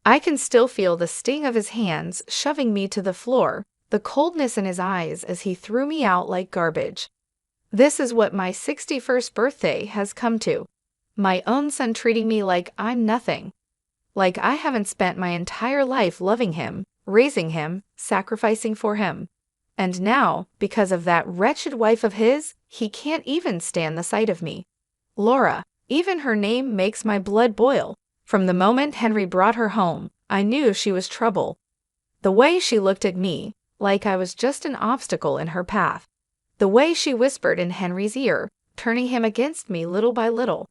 I can still feel the sting of his hands shoving me to the floor, the coldness in his eyes as he threw me out like garbage. This is what my 61st birthday has come to. My own son treating me like I'm nothing. Like I haven't spent my entire life loving him, raising him, sacrificing for him. And now, because of that wretched wife of his, he can't even stand the sight of me. Laura, even her name makes my blood boil. From the moment Henry brought her home, I knew she was trouble. The way she looked at me, like I was just an obstacle in her path. The way she whispered in Henry's ear, turning him against me little by little.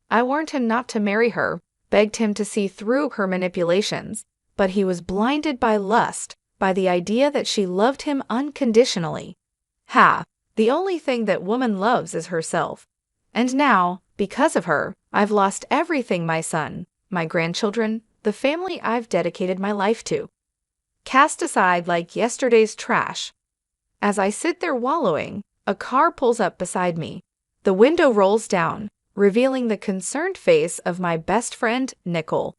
I warned him not to marry her, begged him to see through her manipulations, but he was blinded by lust, by the idea that she loved him unconditionally. Ha! The only thing that woman loves is herself. And now, because of her, I've lost everything, my son, my grandchildren, the family I've dedicated my life to. Cast aside like yesterday's trash. As I sit there wallowing, a car pulls up beside me. The window rolls down, revealing the concerned face of my best friend, Nicole.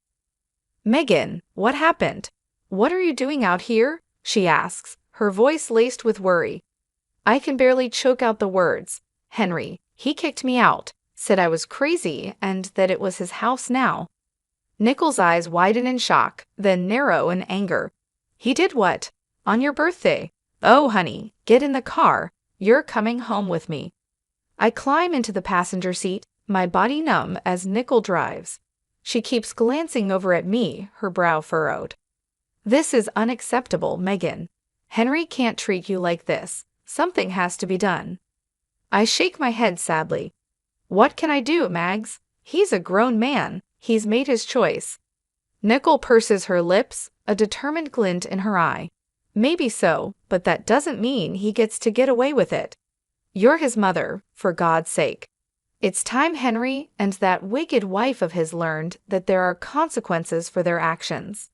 "Megan, what happened? What are you doing out here?" she asks, her voice laced with worry. I can barely choke out the words. Henry, he kicked me out, said I was crazy and that it was his house now. Nicole's eyes widen in shock, then narrow in anger. He did what? On your birthday? Oh, honey, get in the car. You're coming home with me. I climb into the passenger seat, my body numb as Nicole drives. She keeps glancing over at me, her brow furrowed. This is unacceptable, Megan. Henry can't treat you like this. Something has to be done. I shake my head sadly. What can I do, Mags? He's a grown man. He's made his choice. Nicole purses her lips, a determined glint in her eye. Maybe so, but that doesn't mean he gets to get away with it. You're his mother, for God's sake. It's time Henry and that wicked wife of his learned that there are consequences for their actions.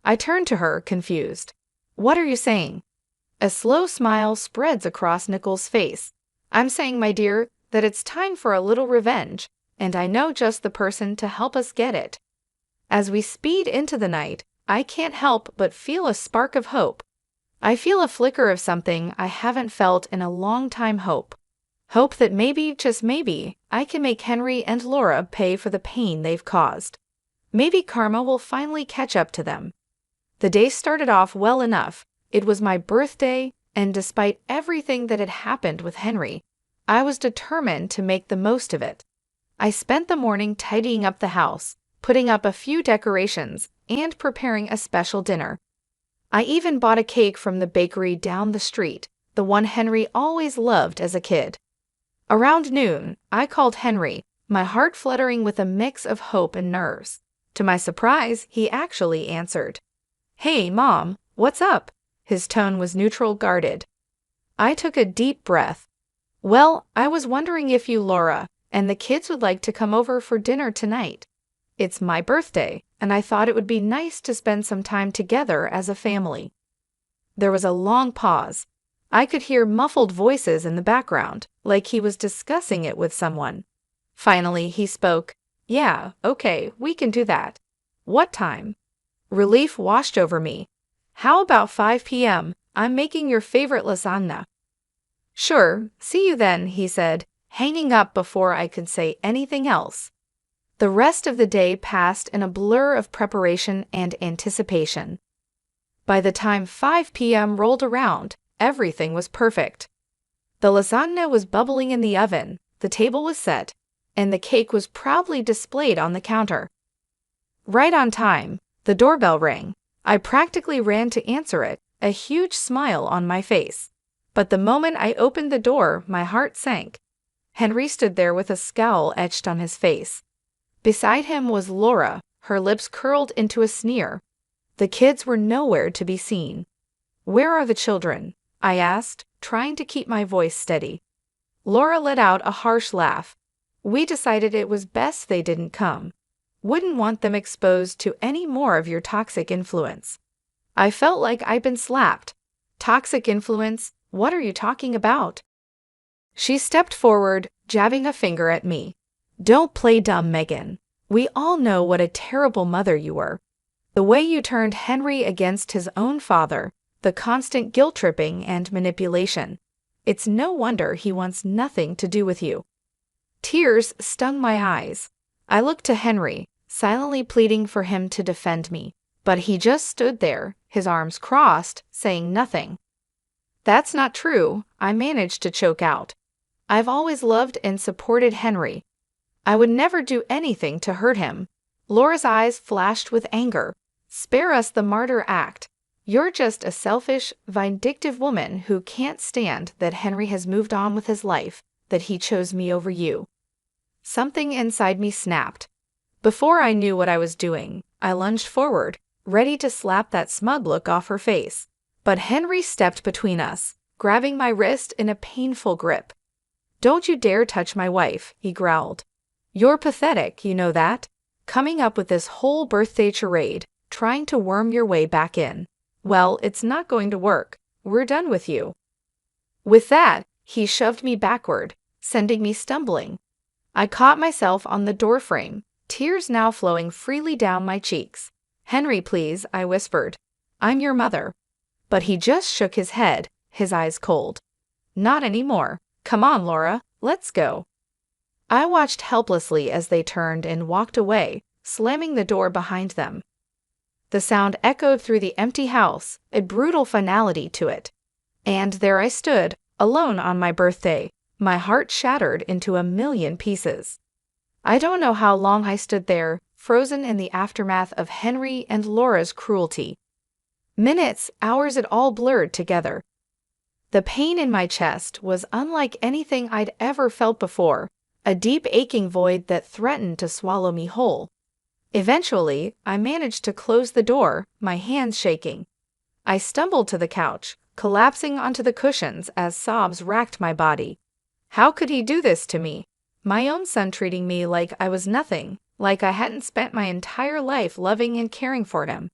I turn to her, confused. What are you saying? A slow smile spreads across Nicole's face. I'm saying, my dear, that it's time for a little revenge, and I know just the person to help us get it. As we speed into the night, I can't help but feel a spark of hope. I feel a flicker of something I haven't felt in a long time. Hope. Hope that maybe, just maybe, I can make Henry and Laura pay for the pain they've caused. Maybe karma will finally catch up to them. The day started off well enough. It was my birthday, and despite everything that had happened with Henry, I was determined to make the most of it. I spent the morning tidying up the house, putting up a few decorations, and preparing a special dinner. I even bought a cake from the bakery down the street, the one Henry always loved as a kid. Around noon, I called Henry, my heart fluttering with a mix of hope and nerves. To my surprise, he actually answered. Hey, Mom, what's up? His tone was neutral, guarded. I took a deep breath. Well, I was wondering if you, Laura, and the kids would like to come over for dinner tonight. It's my birthday, and I thought it would be nice to spend some time together as a family. There was a long pause. I could hear muffled voices in the background, like he was discussing it with someone. Finally, he spoke. Yeah, okay, we can do that. What time? Relief washed over me. How about 5 p.m.? I'm making your favorite lasagna. Sure, see you then, he said, hanging up before I could say anything else. The rest of the day passed in a blur of preparation and anticipation. By the time 5 p.m. rolled around, everything was perfect. The lasagna was bubbling in the oven, the table was set, and the cake was proudly displayed on the counter. Right on time, the doorbell rang. I practically ran to answer it, a huge smile on my face. But the moment I opened the door, my heart sank. Henry stood there with a scowl etched on his face. Beside him was Laura, her lips curled into a sneer. The kids were nowhere to be seen. Where are the children? I asked, trying to keep my voice steady. Laura let out a harsh laugh. We decided it was best they didn't come. Wouldn't want them exposed to any more of your toxic influence. I felt like I'd been slapped. Toxic influence? What are you talking about? She stepped forward, jabbing a finger at me. Don't play dumb, Megan. We all know what a terrible mother you were. The way you turned Henry against his own father, the constant guilt-tripping and manipulation. It's no wonder he wants nothing to do with you." Tears stung my eyes. I looked to Henry, silently pleading for him to defend me. But he just stood there, his arms crossed, saying nothing. "That's not true," I managed to choke out. "I've always loved and supported Henry. I would never do anything to hurt him." Laura's eyes flashed with anger. "Spare us the martyr act. You're just a selfish, vindictive woman who can't stand that Henry has moved on with his life, that he chose me over you." Something inside me snapped. Before I knew what I was doing, I lunged forward, ready to slap that smug look off her face. But Henry stepped between us, grabbing my wrist in a painful grip. "Don't you dare touch my wife," he growled. "You're pathetic, you know that? Coming up with this whole birthday charade, trying to worm your way back in. Well, it's not going to work. We're done with you." With that, he shoved me backward, sending me stumbling. I caught myself on the doorframe, tears now flowing freely down my cheeks. "Henry, please," I whispered. "I'm your mother." But he just shook his head, his eyes cold. "Not anymore. Come on, Laura, let's go." I watched helplessly as they turned and walked away, slamming the door behind them. The sound echoed through the empty house, a brutal finality to it. And there I stood, alone on my birthday, my heart shattered into a million pieces. I don't know how long I stood there, frozen in the aftermath of Henry and Laura's cruelty. Minutes, hours, it all blurred together. The pain in my chest was unlike anything I'd ever felt before, a deep aching void that threatened to swallow me whole. Eventually, I managed to close the door, my hands shaking. I stumbled to the couch, collapsing onto the cushions as sobs racked my body. How could he do this to me? My own son treating me like I was nothing, like I hadn't spent my entire life loving and caring for him.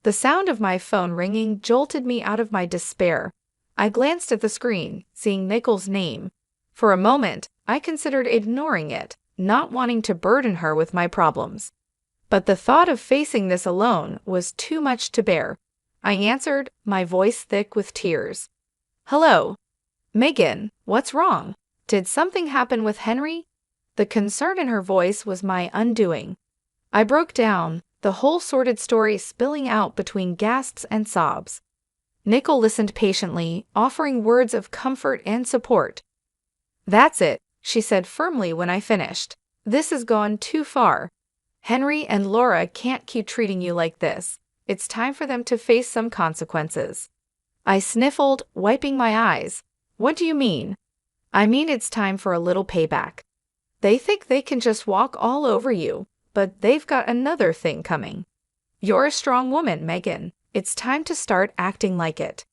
The sound of my phone ringing jolted me out of my despair. I glanced at the screen, seeing Nicole's name. For a moment, I considered ignoring it, not wanting to burden her with my problems. But the thought of facing this alone was too much to bear. I answered, my voice thick with tears. "Hello. Megan, what's wrong? Did something happen with Henry?" The concern in her voice was my undoing. I broke down, the whole sordid story spilling out between gasps and sobs. Nicole listened patiently, offering words of comfort and support. "That's it," she said firmly when I finished. "This has gone too far. Henry and Laura can't keep treating you like this. It's time for them to face some consequences." I sniffled, wiping my eyes. "What do you mean?" "I mean it's time for a little payback. They think they can just walk all over you, but they've got another thing coming. You're a strong woman, Megan. It's time to start acting like it."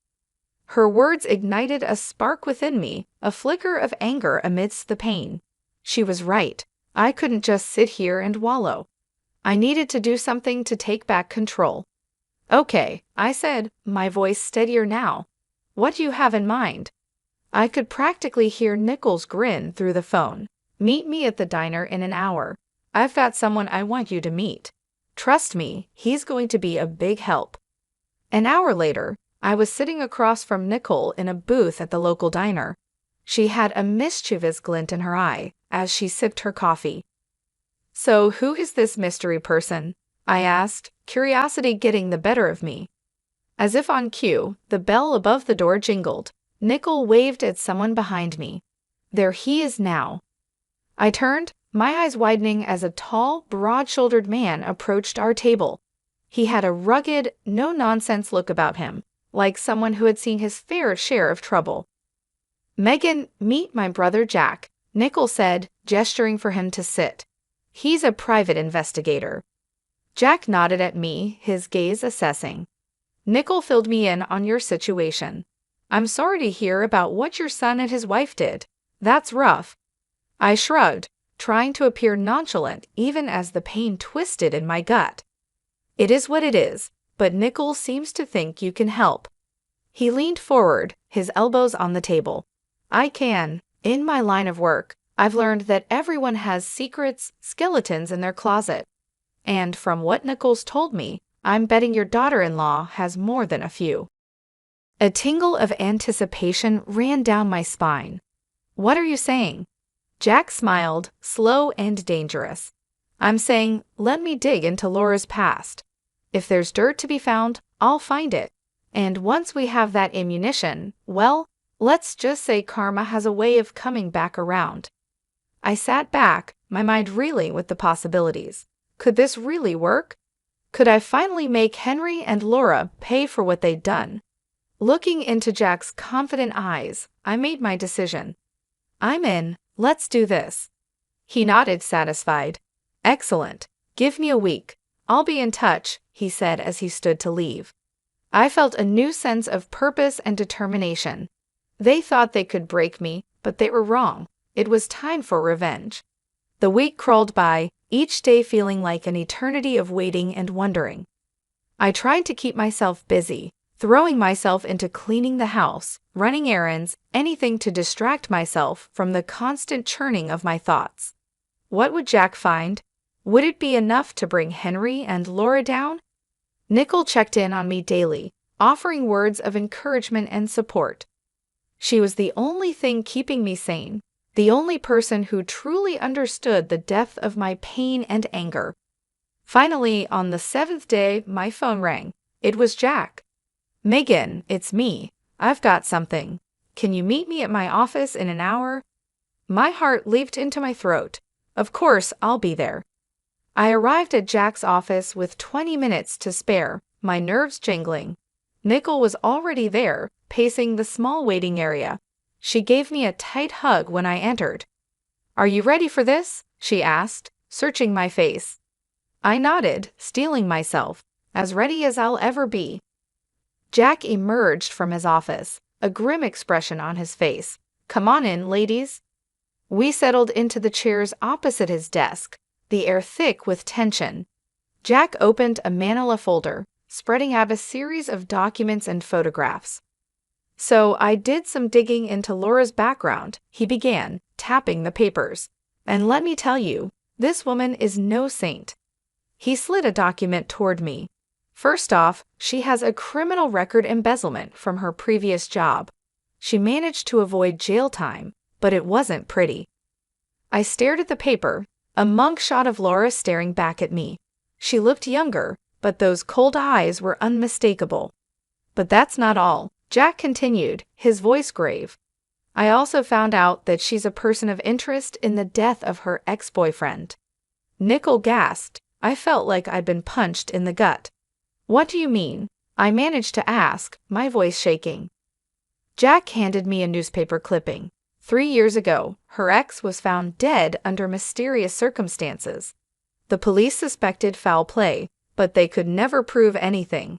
Her words ignited a spark within me, a flicker of anger amidst the pain. She was right. I couldn't just sit here and wallow. I needed to do something to take back control. "Okay," I said, my voice steadier now. "What do you have in mind?" I could practically hear Nicole's grin through the phone. "Meet me at the diner in an hour. I've got someone I want you to meet. Trust me, he's going to be a big help." An hour later, I was sitting across from Nicole in a booth at the local diner. She had a mischievous glint in her eye as she sipped her coffee. "So who is this mystery person?" I asked, curiosity getting the better of me. As if on cue, the bell above the door jingled. Nicole waved at someone behind me. There he is now. I turned, my eyes widening as a tall, broad-shouldered man approached our table. He had a rugged, no-nonsense look about him, like someone who had seen his fair share of trouble. "Megan, meet my brother Jack," Nicole said, gesturing for him to sit. "He's a private investigator." Jack nodded at me, his gaze assessing. "Nicole filled me in on your situation. I'm sorry to hear about what your son and his wife did. That's rough." I shrugged, trying to appear nonchalant even as the pain twisted in my gut. "It is what it is, but Nicole seems to think you can help." He leaned forward, his elbows on the table. "I can. In my line of work, I've learned that everyone has secrets, skeletons in their closet. And from what Nicole's told me, I'm betting your daughter-in-law has more than a few. A tingle of anticipation ran down my spine. What are you saying? Jack smiled, slow and dangerous. I'm saying, let me dig into Laura's past. If there's dirt to be found, I'll find it. And once we have that ammunition, well, let's just say karma has a way of coming back around. I sat back, my mind reeling with the possibilities. Could this really work? Could I finally make Henry and Laura pay for what they'd done? Looking into Jack's confident eyes, I made my decision. I'm in, let's do this. He nodded, satisfied. Excellent. Give me a week. I'll be in touch, he said as he stood to leave. I felt a new sense of purpose and determination. They thought they could break me, but they were wrong. It was time for revenge. The week crawled by, each day feeling like an eternity of waiting and wondering. I tried to keep myself busy, throwing myself into cleaning the house, running errands, anything to distract myself from the constant churning of my thoughts. What would Jack find? Would it be enough to bring Henry and Laura down? Nicole checked in on me daily, offering words of encouragement and support. She was the only thing keeping me sane, the only person who truly understood the depth of my pain and anger. Finally, on the 7th day, my phone rang. It was Jack. Megan, it's me. I've got something. Can you meet me at my office in an hour? My heart leaped into my throat. Of course, I'll be there. I arrived at Jack's office with 20 minutes to spare, my nerves jingling. Nicole was already there, pacing the small waiting area. She gave me a tight hug when I entered. Are you ready for this? She asked, searching my face. I nodded, steeling myself, as ready as I'll ever be. Jack emerged from his office, a grim expression on his face. Come on in, ladies. We settled into the chairs opposite his desk, the air thick with tension. Jack opened a manila folder, spreading out a series of documents and photographs. So I did some digging into Laura's background, he began, tapping the papers. And let me tell you, this woman is no saint. He slid a document toward me. First off, she has a criminal record embezzlement from her previous job. She managed to avoid jail time, but it wasn't pretty. I stared at the paper, a monk shot of Laura staring back at me. She looked younger, but those cold eyes were unmistakable. But that's not all, Jack continued, his voice grave. I also found out that she's a person of interest in the death of her ex-boyfriend. Nicole gasped. I felt like I'd been punched in the gut. What do you mean? I managed to ask, my voice shaking. Jack handed me a newspaper clipping. 3 years ago, her ex was found dead under mysterious circumstances. The police suspected foul play, but they could never prove anything.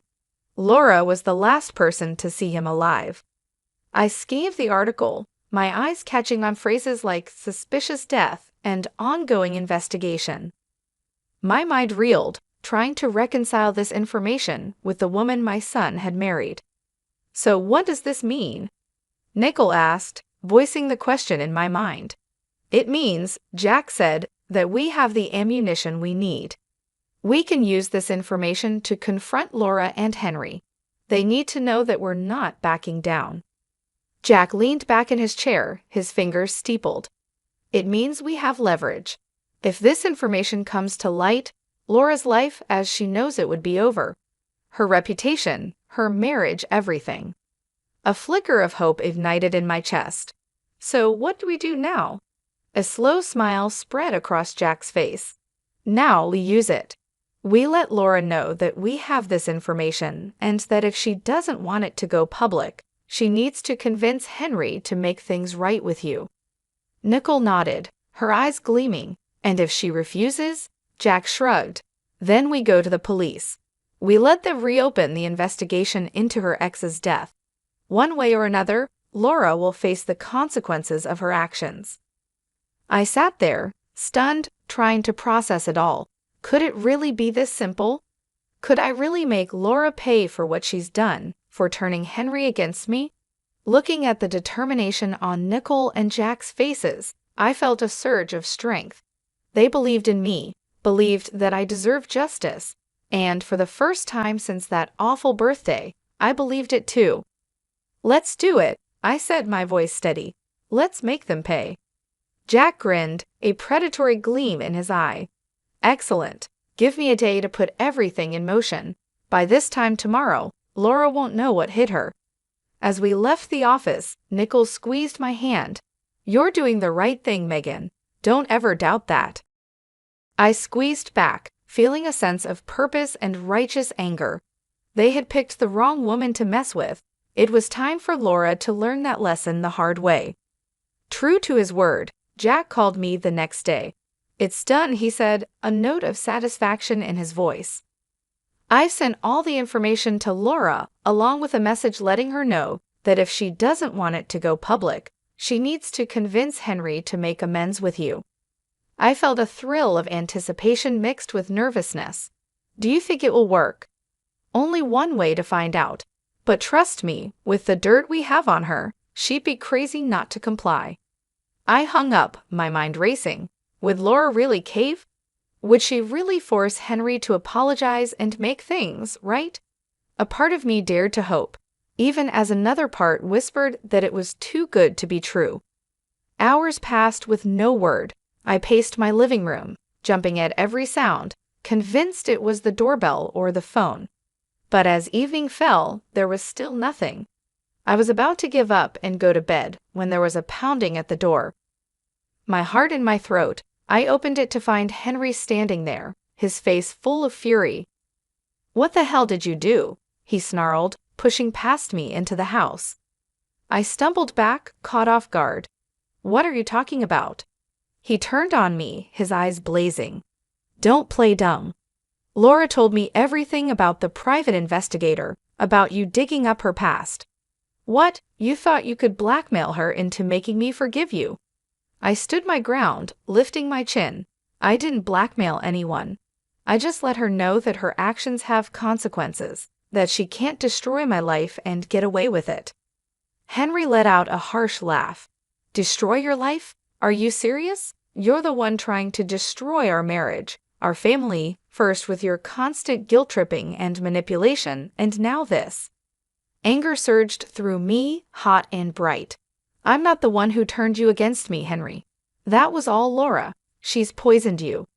Laura was the last person to see him alive. I scanned the article, my eyes catching on phrases like suspicious death and ongoing investigation. My mind reeled, trying to reconcile this information with the woman my son had married. So what does this mean? Nicole asked, voicing the question in my mind. It means, Jack said, that we have the ammunition we need. We can use this information to confront Laura and Henry. They need to know that we're not backing down. Jack leaned back in his chair, his fingers steepled. It means we have leverage. If this information comes to light, Laura's life as she knows it would be over. Her reputation, her marriage, everything. A flicker of hope ignited in my chest. So what do we do now? A slow smile spread across Jack's face. Now we use it. We let Laura know that we have this information and that if she doesn't want it to go public, she needs to convince Henry to make things right with you. Nicole nodded, her eyes gleaming. And if she refuses? Jack shrugged. Then we go to the police. We let them reopen the investigation into her ex's death. One way or another, Laura will face the consequences of her actions. I sat there, stunned, trying to process it all. Could it really be this simple? Could I really make Laura pay for what she's done, for turning Henry against me? Looking at the determination on Nicole and Jack's faces, I felt a surge of strength. They believed in me, believed that I deserved justice, And for the first time since that awful birthday, I believed it too. "Let's do it," I said, my voice steady. "Let's make them pay." Jack grinned, a predatory gleam in his eye. "Excellent. Give me a day to put everything in motion. By this time tomorrow, Laura won't know what hit her." As we left the office, Nichols squeezed my hand. "You're doing the right thing, Megan. Don't ever doubt that." I squeezed back, feeling a sense of purpose and righteous anger. They had picked the wrong woman to mess with. It was time for Laura to learn that lesson the hard way. True to his word, Jack called me the next day. "It's done," he said, a note of satisfaction in his voice. "I've sent all the information to Laura, along with a message letting her know that if she doesn't want it to go public, she needs to convince Henry to make amends with you." I felt a thrill of anticipation mixed with nervousness. "Do you think it will work?" "Only one way to find out. But trust me, with the dirt we have on her, she'd be crazy not to comply." I hung up, my mind racing. Would Laura really cave? Would she really force Henry to apologize and make things right? A part of me dared to hope, even as another part whispered that it was too good to be true. Hours passed with no word. I paced my living room, jumping at every sound, convinced it was the doorbell or the phone. But as evening fell, there was still nothing. I was about to give up and go to bed when there was a pounding at the door. My heart in my throat, I opened it to find Henry standing there, his face full of fury. "What the hell did you do?" he snarled, pushing past me into the house. I stumbled back, caught off guard. "What are you talking about?" He turned on me, his eyes blazing. "Don't play dumb. Laura told me everything about the private investigator, about you digging up her past." "What? You thought you could blackmail her into making me forgive you?" I stood my ground, lifting my chin. "I didn't blackmail anyone. I just let her know that her actions have consequences, that she can't destroy my life and get away with it." Henry let out a harsh laugh. "Destroy your life? Are you serious? You're the one trying to destroy our marriage, our family, first with your constant guilt-tripping and manipulation, and now this." Anger surged through me, hot and bright. "I'm not the one who turned you against me, Henry. That was all Laura. She's poisoned you.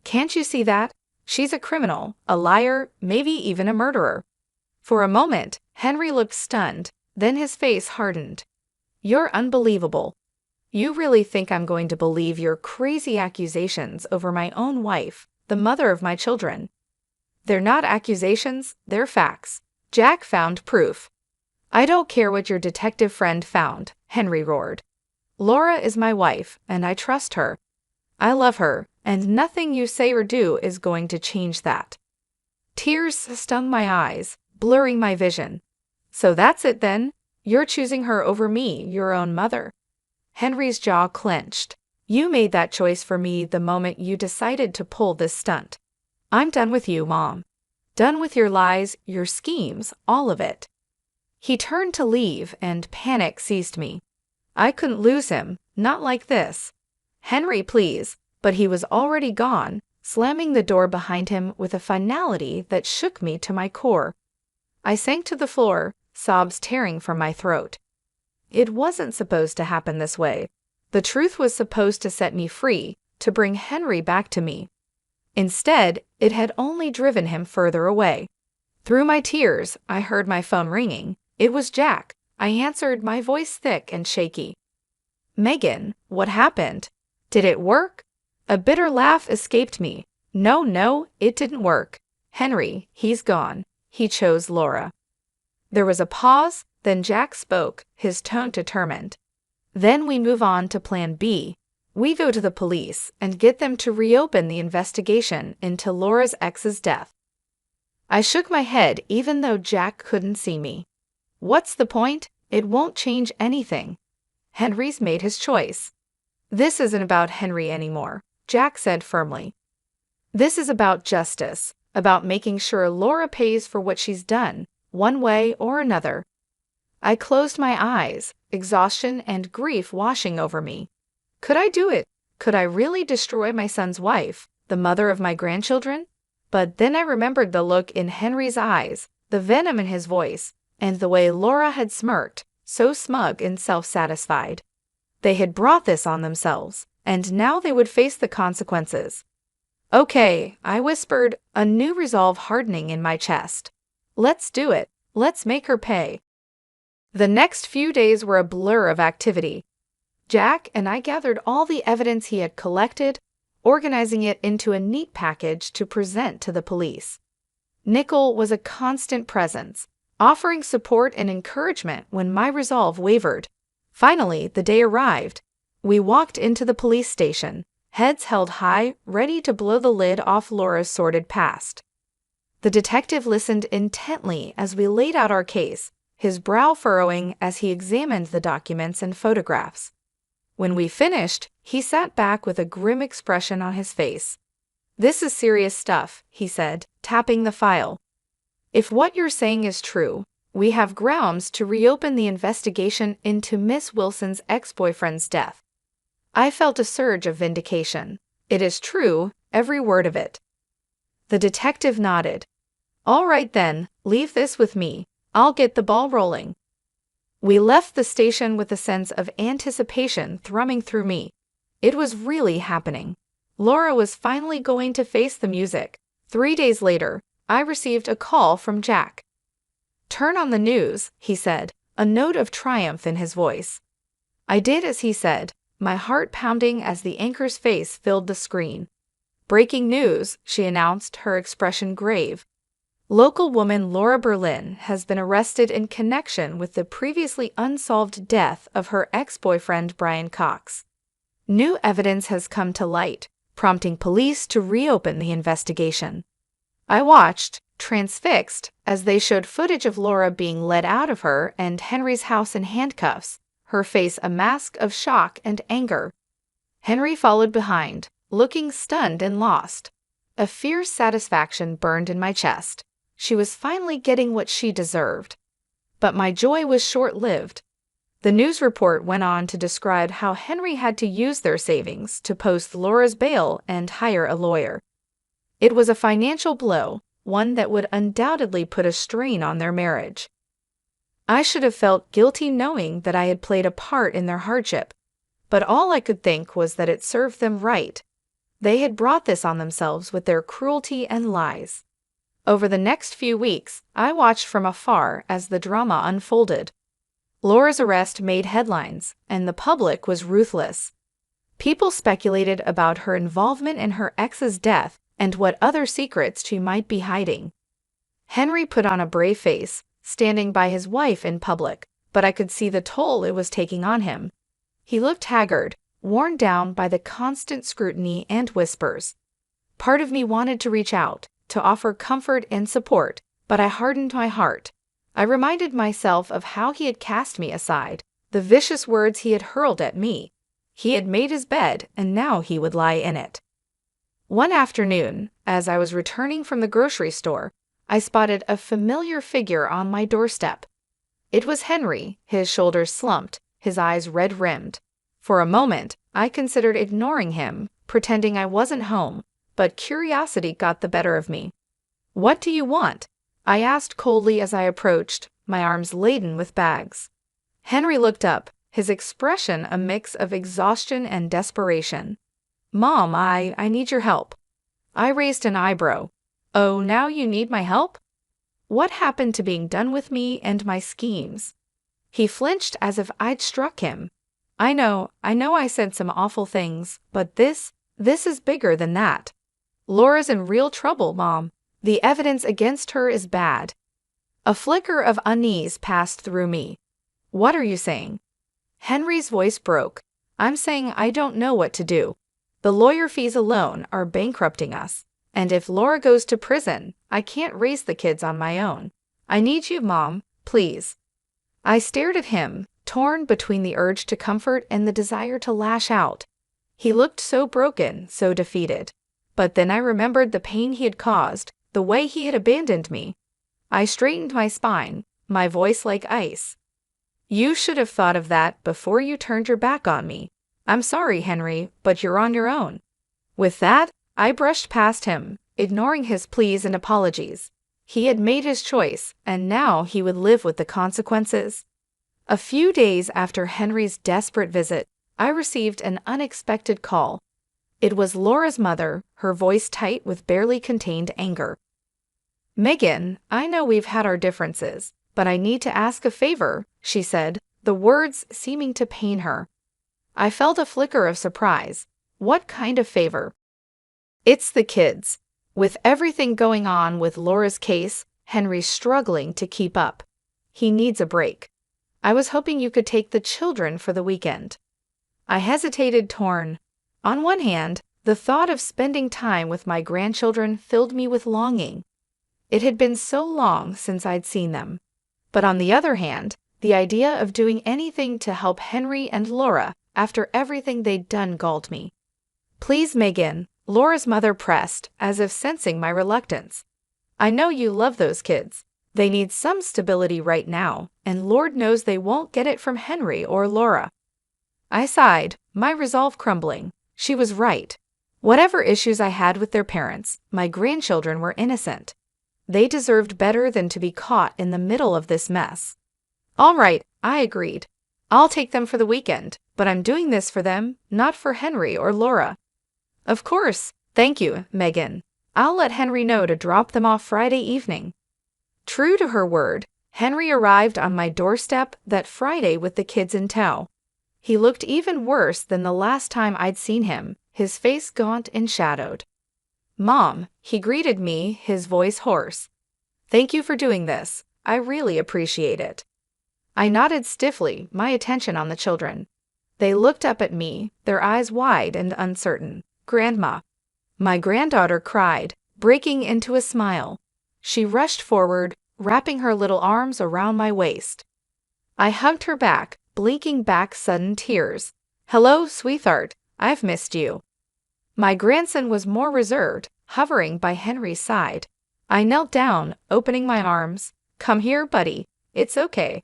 Can't you see that? She's a criminal, a liar, maybe even a murderer." For a moment, Henry looked stunned, then his face hardened. "You're unbelievable. You really think I'm going to believe your crazy accusations over my own wife, the mother of my children?" "They're not accusations, they're facts. Jack found proof." "I don't care what your detective friend found," Henry roared. "Laura is my wife, and I trust her. I love her, and nothing you say or do is going to change that." Tears stung my eyes, blurring my vision. "So that's it then? You're choosing her over me, your own mother?" Henry's jaw clenched. "You made that choice for me the moment you decided to pull this stunt. I'm done with you, Mom. Done with your lies, your schemes, all of it." He turned to leave, and panic seized me. I couldn't lose him, not like this. "Henry, please," but he was already gone, slamming the door behind him with a finality that shook me to my core. I sank to the floor, sobs tearing from my throat. It wasn't supposed to happen this way. The truth was supposed to set me free, to bring Henry back to me. Instead, it had only driven him further away. Through my tears, I heard my phone ringing. It was Jack. I answered, my voice thick and shaky. "Megan, what happened? Did it work?" A bitter laugh escaped me. No, it didn't work. Henry, he's gone. He chose Laura." There was a pause, then Jack spoke, his tone determined. "Then we move on to plan B. We go to the police and get them to reopen the investigation into Laura's ex's death." I shook my head even though Jack couldn't see me. "What's the point? It won't change anything. Henry's made his choice." "This isn't about Henry anymore," Jack said firmly. "This is about justice, about making sure Laura pays for what she's done, one way or another." I closed my eyes, exhaustion and grief washing over me. Could I do it? Could I really destroy my son's wife, the mother of my grandchildren? But then I remembered the look in Henry's eyes, the venom in his voice, and the way Laura had smirked, so smug and self-satisfied. They had brought this on themselves, and now they would face the consequences. "Okay," I whispered, a new resolve hardening in my chest. "Let's do it. Let's make her pay." The next few days were a blur of activity. Jack and I gathered all the evidence he had collected, organizing it into a neat package to present to the police. Nickel was a constant presence, offering support and encouragement when my resolve wavered. Finally, the day arrived. We walked into the police station, heads held high, ready to blow the lid off Laura's sordid past. The detective listened intently as we laid out our case, his brow furrowing as he examined the documents and photographs. When we finished, he sat back with a grim expression on his face. "This is serious stuff," he said, tapping the file. "If what you're saying is true, we have grounds to reopen the investigation into Miss Wilson's ex-boyfriend's death." I felt a surge of vindication. "It is true, every word of it." The detective nodded. "All right then, leave this with me. I'll get the ball rolling." We left the station with a sense of anticipation thrumming through me. It was really happening. Laura was finally going to face the music. 3 days later, I received a call from Jack. "Turn on the news," he said, a note of triumph in his voice. I did as he said, my heart pounding as the anchor's face filled the screen. "Breaking news," she announced, her expression grave. "Local woman Laura Berlin has been arrested in connection with the previously unsolved death of her ex-boyfriend Brian Cox. New evidence has come to light, prompting police to reopen the investigation." I watched, transfixed, as they showed footage of Laura being led out of her and Henry's house in handcuffs, her face a mask of shock and anger. Henry followed behind, looking stunned and lost. A fierce satisfaction burned in my chest. She was finally getting what she deserved. But my joy was short-lived. The news report went on to describe how Henry had to use their savings to post Laura's bail and hire a lawyer. It was a financial blow, one that would undoubtedly put a strain on their marriage. I should have felt guilty knowing that I had played a part in their hardship, but all I could think was that it served them right. They had brought this on themselves with their cruelty and lies. Over the next few weeks, I watched from afar as the drama unfolded. Laura's arrest made headlines, and the public was ruthless. People speculated about her involvement in her ex's death and what other secrets she might be hiding. Henry put on a brave face, standing by his wife in public, but I could see the toll it was taking on him. He looked haggard, worn down by the constant scrutiny and whispers. Part of me wanted to reach out, to offer comfort and support, but I hardened my heart. I reminded myself of how he had cast me aside, the vicious words he had hurled at me. He had made his bed, and now he would lie in it. One afternoon, as I was returning from the grocery store, I spotted a familiar figure on my doorstep. It was Henry, his shoulders slumped, his eyes red-rimmed. For a moment, I considered ignoring him, pretending I wasn't home, but curiosity got the better of me. "What do you want?" I asked coldly as I approached, my arms laden with bags. Henry looked up, his expression a mix of exhaustion and desperation. "Mom, I need your help." I raised an eyebrow. "Oh, now you need my help? What happened to being done with me and my schemes?" He flinched as if I'd struck him. I know I said some awful things, but this is bigger than that. Laura's in real trouble, Mom. The evidence against her is bad." A flicker of unease passed through me. "What are you saying?" Henry's voice broke. "I'm saying I don't know what to do. The lawyer fees alone are bankrupting us, and if Laura goes to prison, I can't raise the kids on my own. I need you, Mom, please." I stared at him, torn between the urge to comfort and the desire to lash out. He looked so broken, so defeated. But then I remembered the pain he had caused, the way he had abandoned me. I straightened my spine, my voice like ice. "You should have thought of that before you turned your back on me. I'm sorry, Henry, but you're on your own." With that, I brushed past him, ignoring his pleas and apologies. He had made his choice, and now he would live with the consequences. A few days after Henry's desperate visit, I received an unexpected call. It was Laura's mother, her voice tight with barely contained anger. "Megan, I know we've had our differences, but I need to ask a favor," she said, the words seeming to pain her. I felt a flicker of surprise. What kind of favor? "It's the kids. With everything going on with Laura's case, Henry's struggling to keep up. He needs a break. I was hoping you could take the children for the weekend." I hesitated, torn. On one hand, the thought of spending time with my grandchildren filled me with longing. It had been so long since I'd seen them. But on the other hand, the idea of doing anything to help Henry and Laura after everything they'd done galled me. "Please, Megan," Laura's mother pressed, as if sensing my reluctance. "I know you love those kids. They need some stability right now, and Lord knows they won't get it from Henry or Laura." I sighed, my resolve crumbling. She was right. Whatever issues I had with their parents, my grandchildren were innocent. They deserved better than to be caught in the middle of this mess. "All right," I agreed. "I'll take them for the weekend, but I'm doing this for them, not for Henry or Laura." "Of course. Thank you, Megan. I'll let Henry know to drop them off Friday evening." True to her word, Henry arrived on my doorstep that Friday with the kids in tow. He looked even worse than the last time I'd seen him, his face gaunt and shadowed. "Mom," he greeted me, his voice hoarse. "Thank you for doing this. I really appreciate it." I nodded stiffly, my attention on the children. They looked up at me, their eyes wide and uncertain. "Grandma." My granddaughter cried, breaking into a smile. She rushed forward, wrapping her little arms around my waist. I hugged her back, blinking back sudden tears. "Hello, sweetheart. I've missed you." My grandson was more reserved, hovering by Henry's side. I knelt down, opening my arms. "Come here, buddy. It's okay."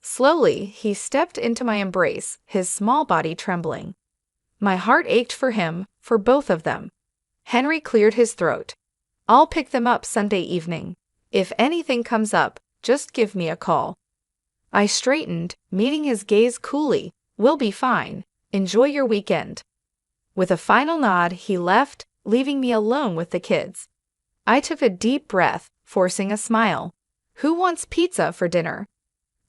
Slowly, he stepped into my embrace, his small body trembling. My heart ached for him, for both of them. Henry cleared his throat. "I'll pick them up Sunday evening. If anything comes up, just give me a call." I straightened, meeting his gaze coolly. "We'll be fine. Enjoy your weekend." With a final nod, he left, leaving me alone with the kids. I took a deep breath, forcing a smile. Who wants pizza for dinner?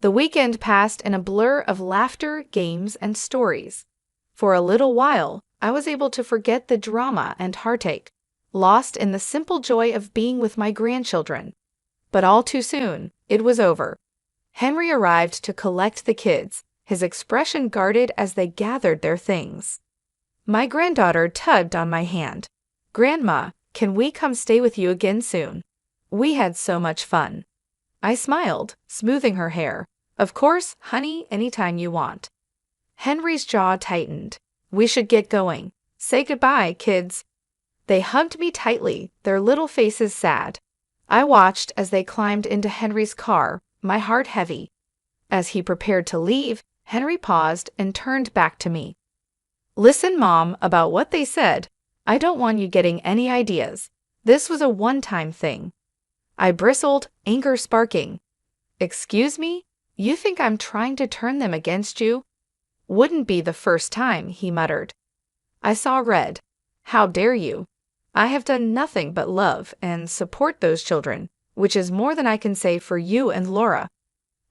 The weekend passed in a blur of laughter, games, and stories. For a little while, I was able to forget the drama and heartache, lost in the simple joy of being with my grandchildren. But all too soon, it was over. Henry arrived to collect the kids, his expression guarded as they gathered their things. My granddaughter tugged on my hand. "Grandma, can we come stay with you again soon? We had so much fun." I smiled, smoothing her hair. "Of course, honey, anytime you want." Henry's jaw tightened. "We should get going. Say goodbye, kids." They hugged me tightly, their little faces sad. I watched as they climbed into Henry's car, my heart heavy. As he prepared to leave, Henry paused and turned back to me. "Listen, Mom, about what they said. I don't want you getting any ideas. This was a one-time thing." I bristled, anger sparking. "Excuse me? You think I'm trying to turn them against you?" "Wouldn't be the first time," he muttered. I saw red. "How dare you? I have done nothing but love and support those children, which is more than I can say for you and Laura.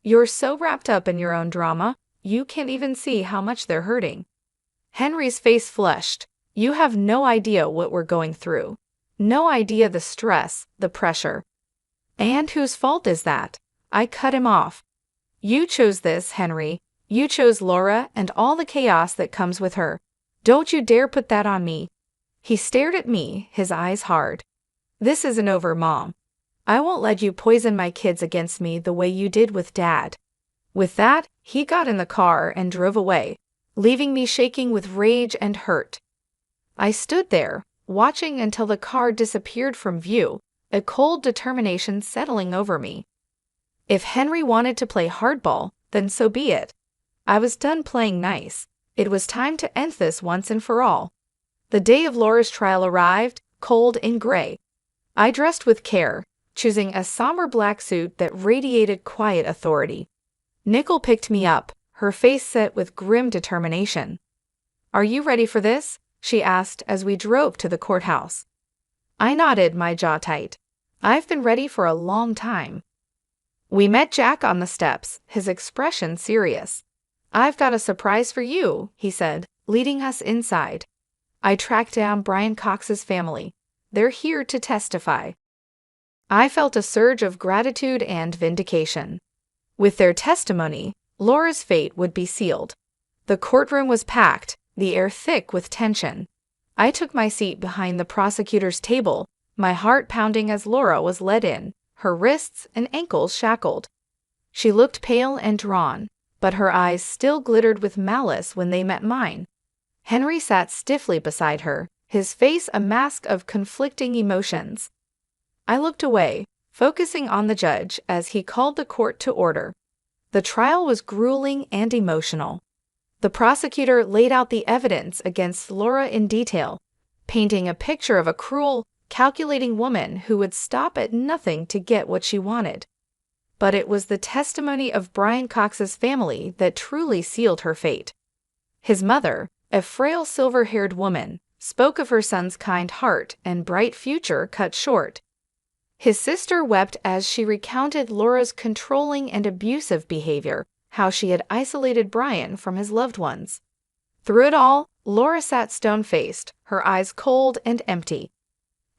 You're so wrapped up in your own drama, you can't even see how much they're hurting." Henry's face flushed. "You have no idea what we're going through. No idea the stress, the pressure." "And whose fault is that?" I cut him off. "You chose this, Henry. You chose Laura and all the chaos that comes with her. Don't you dare put that on me." He stared at me, his eyes hard. "This isn't over, Mom. I won't let you poison my kids against me the way you did with Dad." With that, he got in the car and drove away, leaving me shaking with rage and hurt. I stood there, watching until the car disappeared from view, a cold determination settling over me. If Henry wanted to play hardball, then so be it. I was done playing nice. It was time to end this once and for all. The day of Laura's trial arrived, cold and gray. I dressed with care, choosing a somber black suit that radiated quiet authority. Nicole picked me up, her face set with grim determination. "Are you ready for this?" she asked as we drove to the courthouse. I nodded, my jaw tight. I've been ready for a long time. We met Jack on the steps, his expression serious. "I've got a surprise for you," he said, leading us inside. I tracked down Brian Cox's family. They're here to testify. I felt a surge of gratitude and vindication. With their testimony, Laura's fate would be sealed. The courtroom was packed, the air thick with tension. I took my seat behind the prosecutor's table, my heart pounding as Laura was led in, her wrists and ankles shackled. She looked pale and drawn, but her eyes still glittered with malice when they met mine. Henry sat stiffly beside her, his face a mask of conflicting emotions. I looked away, focusing on the judge as he called the court to order. The trial was grueling and emotional. The prosecutor laid out the evidence against Laura in detail, painting a picture of a cruel, calculating woman who would stop at nothing to get what she wanted. But it was the testimony of Brian Cox's family that truly sealed her fate. His mother, a frail silver-haired woman, spoke of her son's kind heart and bright future cut short. His sister wept as she recounted Laura's controlling and abusive behavior, how she had isolated Brian from his loved ones. Through it all, Laura sat stone-faced, her eyes cold and empty.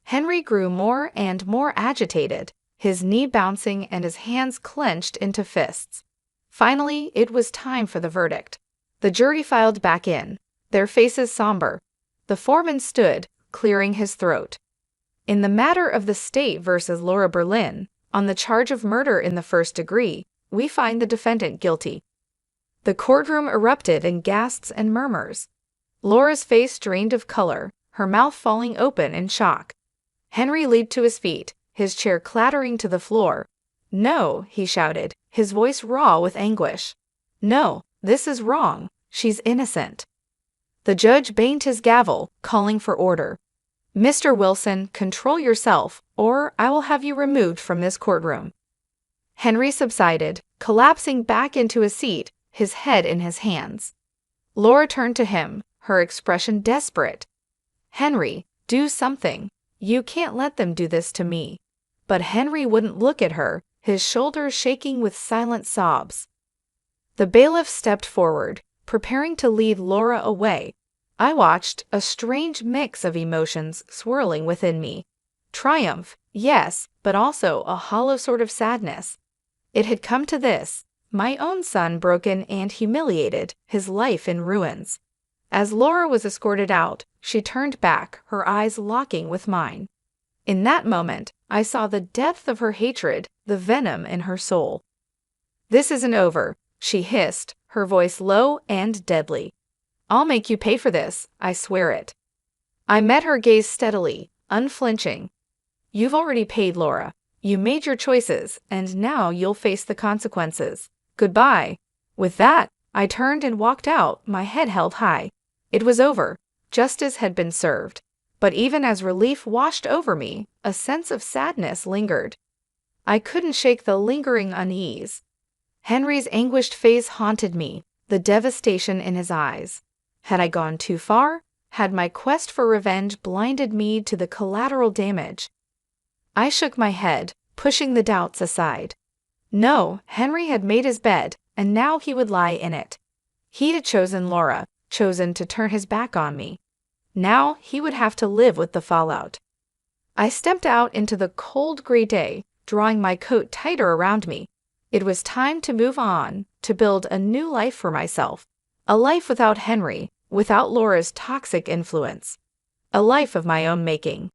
Henry grew more and more agitated, his knee bouncing and his hands clenched into fists. Finally, it was time for the verdict. The jury filed back in, their faces somber. The foreman stood, clearing his throat. In the matter of the state versus Laura Berlin, on the charge of murder in the first degree, we find the defendant guilty. The courtroom erupted in gasps and murmurs. Laura's face drained of color, her mouth falling open in shock. Henry leaped to his feet, his chair clattering to the floor. "No," he shouted, his voice raw with anguish. "No, this is wrong. She's innocent." The judge banged his gavel, calling for order. "Mr. Wilson, control yourself, or I will have you removed from this courtroom." Henry subsided, collapsing back into his seat, his head in his hands. Laura turned to him, her expression desperate. "Henry, do something. You can't let them do this to me." But Henry wouldn't look at her, his shoulders shaking with silent sobs. The bailiff stepped forward, preparing to lead Laura away. I watched, a strange mix of emotions swirling within me. Triumph, yes, but also a hollow sort of sadness. It had come to this, my own son broken and humiliated, his life in ruins. As Laura was escorted out, she turned back, her eyes locking with mine. In that moment, I saw the depth of her hatred, the venom in her soul. "This isn't over," she hissed, her voice low and deadly. "I'll make you pay for this, I swear it." I met her gaze steadily, unflinching. "You've already paid, Laura. You made your choices, and now you'll face the consequences. Goodbye." With that, I turned and walked out, my head held high. It was over. Justice had been served. But even as relief washed over me, a sense of sadness lingered. I couldn't shake the lingering unease. Henry's anguished face haunted me, the devastation in his eyes. Had I gone too far? Had my quest for revenge blinded me to the collateral damage? I shook my head, pushing the doubts aside. No, Henry had made his bed, and now he would lie in it. He had chosen Laura, chosen to turn his back on me. Now he would have to live with the fallout. I stepped out into the cold gray day, drawing my coat tighter around me. It was time to move on, to build a new life for myself. A life without Henry, without Laura's toxic influence. A life of my own making.